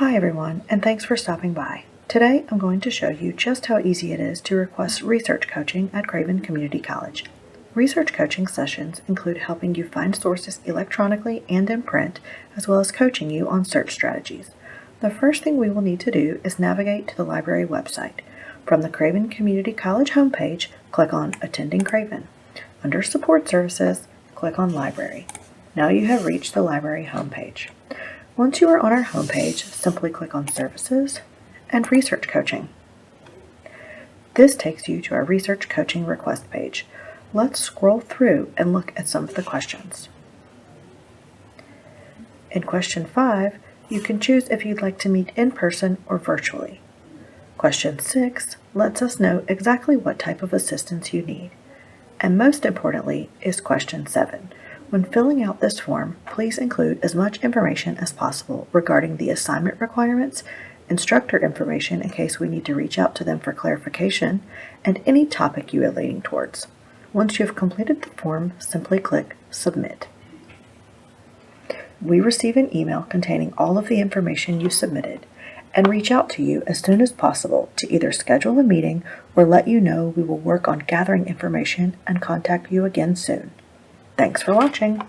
Hi everyone, and thanks for stopping by. Today I'm going to show you just how easy it is to request research coaching at Craven Community College. Research coaching sessions include helping you find sources electronically and in print, as well as coaching you on search strategies. The first thing we will need to do is navigate to the library website. From the Craven Community College homepage, click on Attending Craven. Under Support Services, click on Library. Now you have reached the library homepage. Once you are on our homepage, simply click on Services and Research Coaching. This takes you to our Research Coaching Request page. Let's scroll through and look at some of the questions. In question 5, you can choose if you'd like to meet in person or virtually. Question 6 lets us know exactly what type of assistance you need. And most importantly is question 7. When filling out this form, please include as much information as possible regarding the assignment requirements, instructor information in case we need to reach out to them for clarification, and any topic you are leaning towards. Once you have completed the form, simply click Submit. We receive an email containing all of the information you submitted and reach out to you as soon as possible to either schedule a meeting or let you know we will work on gathering information and contact you again soon. Thanks for watching.